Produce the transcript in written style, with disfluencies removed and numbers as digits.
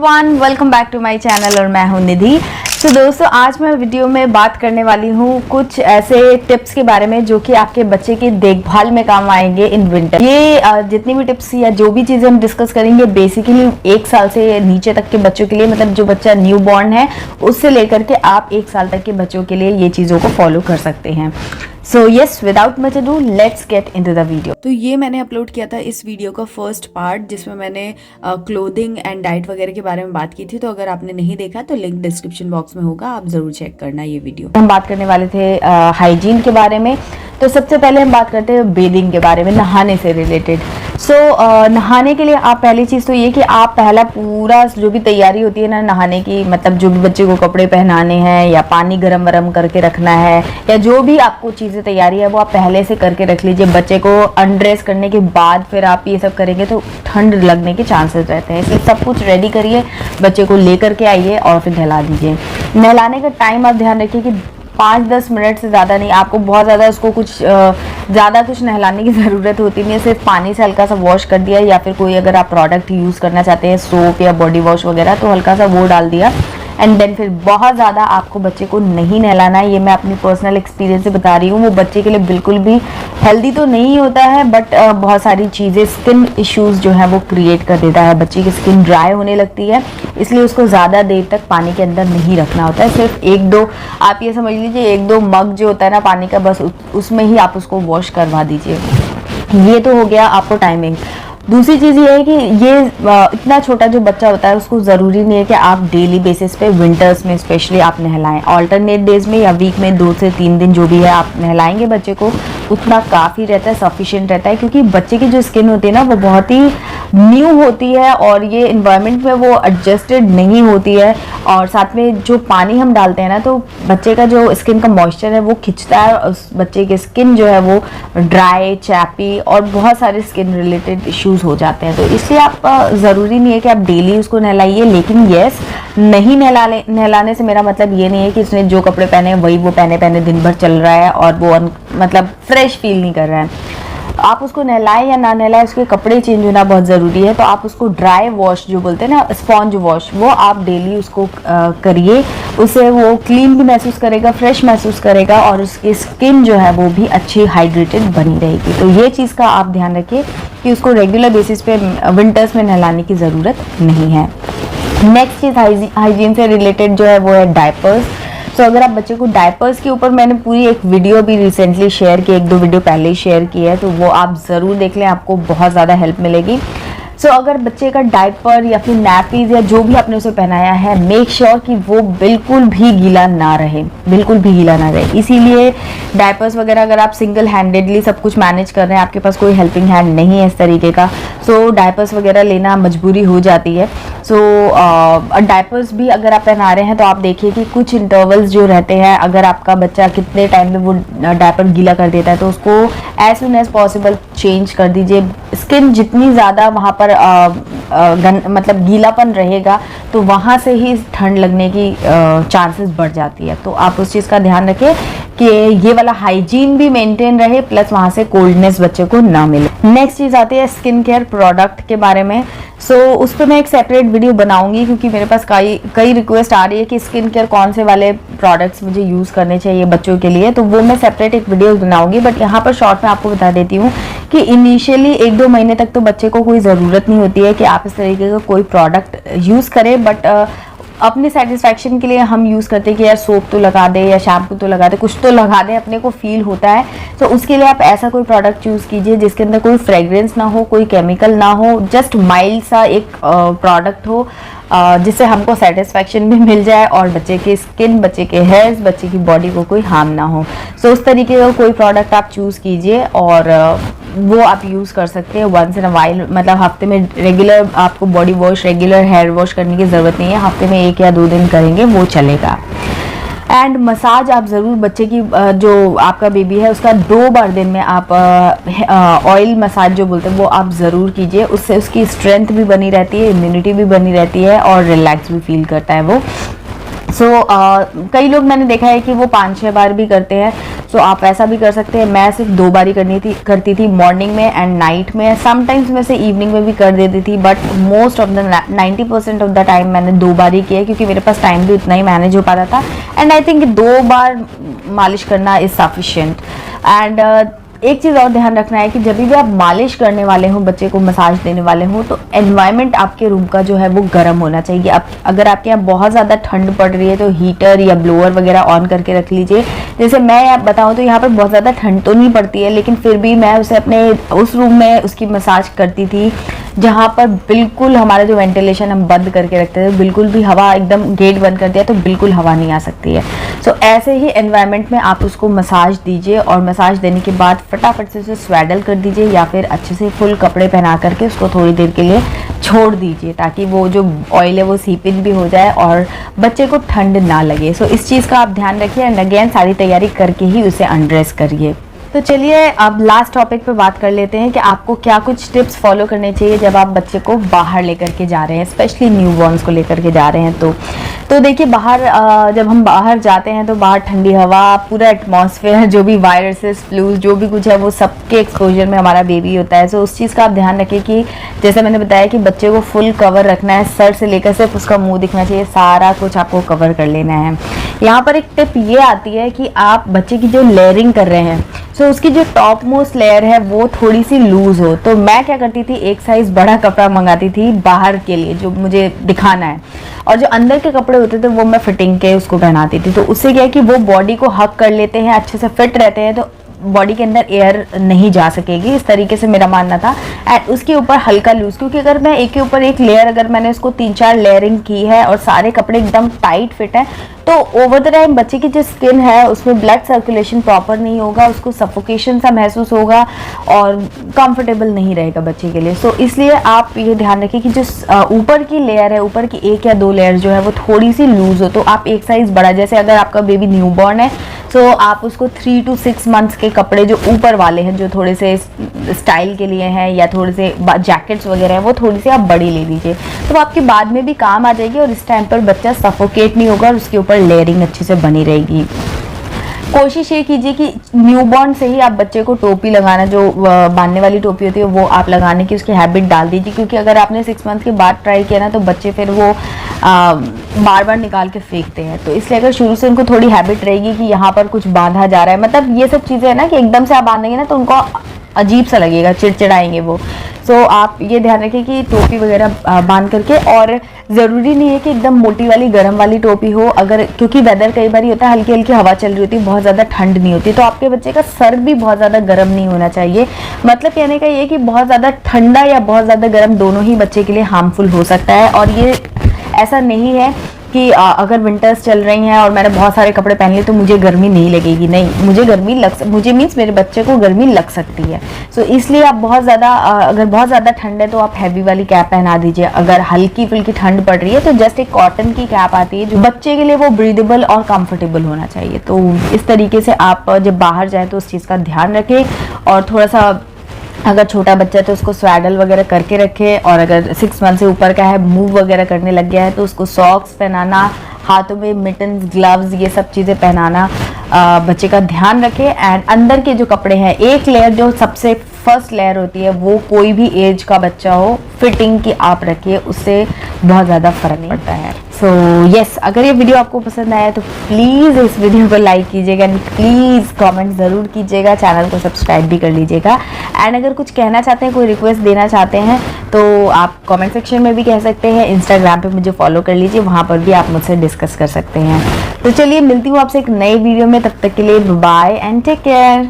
Everyone, welcome back to my channel और मैं हूं निधि। तो दोस्तों, आज मैं वीडियो में बात करने वाली हूं कुछ ऐसे टिप्स के बारे में जो कि आपके बच्चे की देखभाल में काम आएंगे इन विंटर। ये जितनी भी टिप्स या जो भी चीज़ें हम डिस्कस करेंगे बेसिकली 1 साल से नीचे तक के बच्चों के लिए, मतलब जो बच्चा न्यू बॉर्न है उससे लेकर के आप 1 साल तक के बच्चों के लिए ये चीज़ों को फॉलो कर सकते हैं। So yes, without much ado let's get into the video. तो ये मैंने अपलोड किया था इस वीडियो का फर्स्ट पार्ट, जिसमें मैंने क्लोथिंग एंड डाइट वगैरह के बारे में बात की थी। तो अगर आपने नहीं देखा तो लिंक डिस्क्रिप्शन बॉक्स में होगा, आप जरूर चेक करना ये वीडियो। हम बात करने वाले थे हाइजीन के बारे में। तो सबसे पहले हम बात करते हैं बेदिंग के बारे में, नहाने से रिलेटेड। सो नहाने के लिए आप पहली चीज़ तो ये कि आप पहला पूरा जो भी तैयारी होती है ना नहाने की, मतलब जो भी बच्चे को कपड़े पहनाने हैं या पानी गरम वरम करके रखना है या जो भी आपको चीज़ें तैयारी है वो आप पहले से करके रख लीजिए। बच्चे को अनड्रेस करने के बाद फिर आप ये सब करेंगे तो ठंड लगने के चांसेस रहते हैं, इसलिए सब कुछ रेडी करिए, बच्चे को लेकर के आइए और फिर नहला दीजिए। नहलाने का टाइम आप ध्यान रखिए कि 5-10 मिनट से ज़्यादा नहीं, आपको बहुत ज़्यादा उसको ज़्यादा कुछ नहलाने की ज़रूरत होती नहीं है। सिर्फ पानी से हल्का सा वॉश कर दिया, या फिर कोई अगर आप प्रोडक्ट यूज़ करना चाहते हैं सोप या बॉडी वॉश वगैरह, तो हल्का सा वो डाल दिया एंड देन फिर बहुत ज़्यादा आपको बच्चे को नहीं नहलाना है। ये मैं अपनी पर्सनल एक्सपीरियंस से बता रही हूँ, वो बच्चे के लिए बिल्कुल भी हेल्दी तो नहीं होता है, बट बहुत सारी चीज़ें स्किन इश्यूज़ जो है वो क्रिएट कर देता है। बच्चे की स्किन ड्राई होने लगती है, इसलिए उसको ज़्यादा देर तक पानी के अंदर नहीं रखना होता है। सिर्फ 1-2 आप ये समझ लीजिए 1-2 मग जो होता है ना पानी का, बस उसमें ही आप उसको वॉश करवा दीजिए। ये तो हो गया आपको टाइमिंग। दूसरी चीज़ ये है कि ये इतना छोटा जो बच्चा होता है उसको ज़रूरी नहीं है कि आप डेली बेसिस पे विंटर्स में स्पेशली आप नहलाएं। ऑल्टरनेट डेज में या वीक में 2 से 3 दिन जो भी है आप नहलाएंगे बच्चे को, उतना काफ़ी रहता है, सफिशिएंट रहता है। क्योंकि बच्चे की जो स्किन होती है ना वो बहुत ही न्यू होती है और ये इन्वायरमेंट में वो एडजस्टेड नहीं होती है, और साथ में जो पानी हम डालते हैं ना तो बच्चे का जो स्किन का मॉइस्चर है वो खिंचता है, उस बच्चे की स्किन जो है वो ड्राई, चैपी और बहुत सारे स्किन रिलेटेड इश्यूज हो जाते हैं। तो इसलिए आप ज़रूरी नहीं है कि आप डेली उसको नहलाइए, लेकिन यस, नहीं नहलाने से मेरा मतलब ये नहीं है कि उसने जो कपड़े पहने हैं वही वो पहने दिन भर चल रहा है और वो मतलब फ्रेश फील नहीं कर रहा है। आप उसको नहलाएं या ना नहलाएं, उसके कपड़े चेंज होना बहुत ज़रूरी है। तो आप उसको ड्राई वॉश जो बोलते हैं ना, स्पॉन्ज वॉश, वो आप डेली उसको करिए। उससे वो क्लीन भी महसूस करेगा, फ्रेश महसूस करेगा और उसकी स्किन जो है वो भी अच्छी हाइड्रेटेड बनी रहेगी। तो ये चीज़ का आप ध्यान रखिए कि उसको रेगुलर बेसिस पे विंटर्स में नहलाने की ज़रूरत नहीं है। नेक्स्ट चीज़ हाइजीन से रिलेटेड जो है वो है डायपर्स। तो अगर आप बच्चे को डायपर्स के ऊपर, मैंने पूरी एक वीडियो भी रिसेंटली शेयर की, 1-2 वीडियो पहले ही शेयर की है, तो वो आप ज़रूर देख लें, आपको बहुत ज़्यादा हेल्प मिलेगी। सो अगर बच्चे का डायपर या फिर नैपीज या जो भी आपने उसे पहनाया है, मेक श्योर कि वो बिल्कुल भी गीला ना रहे, बिल्कुल भी गीला ना रहे। इसीलिए डायपर्स वगैरह अगर आप सिंगल हैंडेडली सब कुछ मैनेज कर रहे हैं, आपके पास कोई हेल्पिंग हैंड नहीं है इस तरीके का, सो डायपर्स वगैरह लेना मजबूरी हो जाती है। सो डायपर्स भी अगर आप पहना रहे हैं तो आप देखिए कि कुछ इंटरवल्स जो रहते हैं, अगर आपका बच्चा कितने टाइम में वो डायपर गीला कर देता है तो उसको as soon as possible change कर दीजिए। स्किन जितनी ज़्यादा वहाँ पर मतलब गीलापन रहेगा तो वहाँ से ही ठंड लगने की चांसेस बढ़ जाती है। तो आप उस चीज़ का ध्यान रखें कि ये वाला हाइजीन भी मेंटेन रहे, प्लस वहाँ से कोल्डनेस बच्चे को ना मिले। नेक्स्ट चीज़ आती है स्किन केयर प्रोडक्ट के बारे में। सो उस पर मैं एक सेपरेट वीडियो बनाऊंगी, क्योंकि मेरे पास कई रिक्वेस्ट आ रही है कि स्किन केयर कौन से वाले प्रोडक्ट्स मुझे यूज़ करने चाहिए बच्चों के लिए, तो वो मैं सेपरेट एक वीडियो बनाऊंगी। बट यहाँ पर शॉर्ट में आपको बता देती हूँ कि इनिशियली 1-2 महीने तक तो बच्चे को कोई ज़रूरत नहीं होती है कि आप इस तरीके का कोई प्रोडक्ट यूज़ करें, बट अपने सेटिस्फैक्शन के लिए हम यूज़ करते हैं कि यार सोप तो लगा दे या शैम्पू तो लगा दे, कुछ तो लगा दे, अपने को फील होता है। तो उसके लिए आप ऐसा कोई प्रोडक्ट चूज़ कीजिए जिसके अंदर कोई फ्रेग्रेंस ना हो, कोई केमिकल ना हो, जस्ट माइल्ड सा एक प्रोडक्ट हो जिससे हमको सेटिस्फैक्शन भी मिल जाए और बच्चे की स्किन, बच्चे के हेयर्स, बच्चे की बॉडी को कोई हार्म ना हो। सो उस तरीके का कोई प्रोडक्ट आप चूज़ कीजिए और वो आप यूज़ कर सकते हैं वंस इन अ वाइल। मतलब हफ्ते में रेगुलर आपको body wash, regular hair wash करने की ज़रूरत नहीं है, हफ्ते में 1 या 2 दिन करेंगे वो चलेगा। एंड मसाज आप ज़रूर बच्चे की, जो आपका बेबी है उसका 2 बार दिन में आप ऑयल मसाज जो बोलते हैं वो आप ज़रूर कीजिए। उससे उसकी स्ट्रेंथ भी बनी रहती है, इम्यूनिटी भी बनी रहती है और रिलैक्स भी फील करता है वो। कई लोग मैंने देखा है कि वो 5-6 बार भी करते हैं। आप ऐसा भी कर सकते हैं। मैं सिर्फ 2 बार ही करती थी, मॉर्निंग में एंड नाइट में। समटाइम्स मैं से इवनिंग में भी कर देती थी, but most of the 90% of the time मैंने 2 बार ही किया, क्योंकि मेरे पास टाइम भी उतना ही मैनेज हो पाता था। एंड आई थिंक 2 बार मालिश करना इज सफिशिएंट। एंड एक चीज़ और ध्यान रखना है कि जब भी आप मालिश करने वाले हो, बच्चे को मसाज देने वाले हो, तो एनवायरनमेंट आपके रूम का जो है वो गर्म होना चाहिए। अगर आपके यहाँ बहुत ज़्यादा ठंड पड़ रही है तो हीटर या ब्लोअर वगैरह ऑन करके रख लीजिए। जैसे मैं बताऊँ तो यहाँ पर बहुत ज़्यादा ठंड तो नहीं पड़ती है, लेकिन फिर भी मैं उसे अपने उस रूम में उसकी मसाज करती थी जहाँ पर बिल्कुल हमारा जो वेंटिलेशन हम बंद करके रखते थे, बिल्कुल भी हवा, एकदम गेट बंद कर दिया तो बिल्कुल हवा नहीं आ सकती है। ऐसे ही एनवायरनमेंट में आप उसको मसाज दीजिए, और मसाज देने के बाद फटाफट से उसे स्वेडल कर दीजिए, या फिर अच्छे से फुल कपड़े पहना करके उसको थोड़ी देर के लिए छोड़ दीजिए, ताकि वो जो ऑयल है वो सीप इन भी हो जाए और बच्चे को ठंड ना लगे। इस चीज़ का आप ध्यान रखिए, एंड अगेन सारी तैयारी करके ही उसे अनड्रेस करिए। तो चलिए अब लास्ट टॉपिक पे बात कर लेते हैं कि आपको क्या कुछ टिप्स फॉलो करने चाहिए जब आप बच्चे को बाहर लेकर के जा रहे हैं, स्पेशली न्यूबॉर्न्स को लेकर के जा रहे हैं। तो देखिए, बाहर जब हम बाहर जाते हैं तो बाहर ठंडी हवा, पूरा एटमॉस्फेयर, जो भी वायरसेस, फ्लूज, जो भी कुछ है वो सबके एक्सपोजर में हमारा बेबी होता है। उस चीज़ का आप ध्यान रखिए कि जैसे मैंने बताया कि बच्चे को फुल कवर रखना है, सर से लेकर सिर्फ उसका मुंह दिखना चाहिए, सारा कुछ आपको कवर कर लेना है। यहाँ पर एक टिप ये आती है कि आप बच्चे की जो लेयरिंग कर रहे हैं, उसकी जो टॉप मोस्ट लेयर है वो थोड़ी सी लूज हो, तो मैं क्या करती थी, एक साइज बड़ा कपड़ा मंगाती थी बाहर के लिए जो मुझे दिखाना है, और जो अंदर के कपड़े होते थे वो मैं फिटिंग के उसको पहनाती थी। तो उससे क्या है कि वो बॉडी को हक कर लेते हैं, अच्छे से फिट रहते हैं, तो बॉडी के अंदर एयर नहीं जा सकेगी, इस तरीके से मेरा मानना था। एंड उसके ऊपर हल्का लूज, क्योंकि अगर मैं एक के ऊपर एक लेयर, अगर मैंने उसको 3-4 लेयरिंग की है और सारे कपड़े एकदम टाइट फिट है, तो ओवर द टाइम बच्चे की जो स्किन है उसमें ब्लड सर्कुलेशन प्रॉपर नहीं होगा, उसको सफोकेशन सा महसूस होगा और कंफर्टेबल नहीं रहेगा बच्चे के लिए। इसलिए आप ये ध्यान रखिए कि जो ऊपर की लेयर है, ऊपर की 1 या 2 लेयर जो है वो थोड़ी सी लूज हो, तो आप एक साइज बड़ा, जैसे अगर आपका बेबी न्यूबॉर्न है तो आप उसको 3 to 6 मंथ्स के कपड़े जो ऊपर वाले हैं, जो थोड़े से स्टाइल के लिए हैं या थोड़े से जैकेट्स वगैरह हैं, वो थोड़ी सी आप बड़ी ले लीजिए, तो आपके बाद में भी काम आ जाएगी और इस टाइम पर बच्चा सफोकेट नहीं होगा और उसके ऊपर लेयरिंग अच्छे से बनी रहेगी। कोशिश ये कीजिए कि न्यूबॉर्न से ही आप बच्चे को टोपी लगाना, जो बांधने वाली टोपी होती है वो आप लगाने की उसकी हैबिट डाल दीजिए, क्योंकि अगर आपने 6 मंथ के बाद ट्राई किया ना तो बच्चे फिर वो बार बार निकाल के फेंकते हैं। तो इसलिए अगर शुरू से उनको थोड़ी हैबिट रहेगी कि यहाँ पर कुछ बांधा जा रहा है, मतलब ये सब चीज़ें है ना कि एकदम से आप बांधेंगे ना तो उनको अजीब सा लगेगा, चिड़चिड़ाएंगे वो। आप ये ध्यान रखिए कि टोपी वगैरह बांध करके, और ज़रूरी नहीं है कि एकदम मोटी वाली गर्म वाली टोपी हो, अगर क्योंकि वेदर कई बार होता है हल्की हल्की हवा चल रही होती है, बहुत ज़्यादा ठंड नहीं होती, तो आपके बच्चे का सर भी बहुत ज़्यादा गर्म नहीं होना चाहिए। मतलब कहने का ये कि बहुत ज़्यादा ठंडा या बहुत ज़्यादा गर्म दोनों ही बच्चे के लिए हार्मफुल हो सकता है। और ये ऐसा नहीं है कि अगर विंटर्स चल रही हैं और मैंने बहुत सारे कपड़े पहन लिए तो मुझे गर्मी नहीं लगेगी, नहीं, मुझे गर्मी मुझे मीन्स मेरे बच्चे को गर्मी लग सकती है। इसलिए आप बहुत ज़्यादा अगर बहुत ज़्यादा ठंड है तो आप हैवी वाली कैप पहना दीजिए, अगर हल्की फुल्की ठंड पड़ रही है तो जस्ट एक कॉटन की कैप आती है जो बच्चे के लिए वो ब्रीदेबल और कंफर्टेबल होना चाहिए। तो इस तरीके से आप जब बाहर जाए तो उस चीज़ का ध्यान रखें, और थोड़ा सा अगर छोटा बच्चा है तो उसको स्वेडल वगैरह करके रखे, और अगर 6 मंथ से ऊपर का है, मूव वगैरह करने लग गया है तो उसको सॉक्स पहनाना, हाथों में मिटन्स, ग्लव्स, ये सब चीज़ें पहनाना बच्चे का ध्यान रखें। एंड अंदर के जो कपड़े हैं, एक लेयर जो सबसे फर्स्ट लेयर होती है वो कोई भी एज का बच्चा हो फिटिंग की आप रखिए, उससे बहुत ज़्यादा फर्क पड़ता है। यस, अगर ये वीडियो आपको पसंद आया तो प्लीज़ इस वीडियो को लाइक कीजिएगा, प्लीज़ कमेंट ज़रूर कीजिएगा, चैनल को सब्सक्राइब भी कर लीजिएगा। एंड अगर कुछ कहना चाहते हैं, कोई रिक्वेस्ट देना चाहते हैं तो आप कमेंट सेक्शन में भी कह सकते हैं। इंस्टाग्राम पे मुझे फॉलो कर लीजिए, वहाँ पर भी आप मुझसे डिस्कस कर सकते हैं। तो चलिए, मिलती हूँ आपसे एक नई वीडियो में, तब तक के लिए बाय एंड टेक केयर।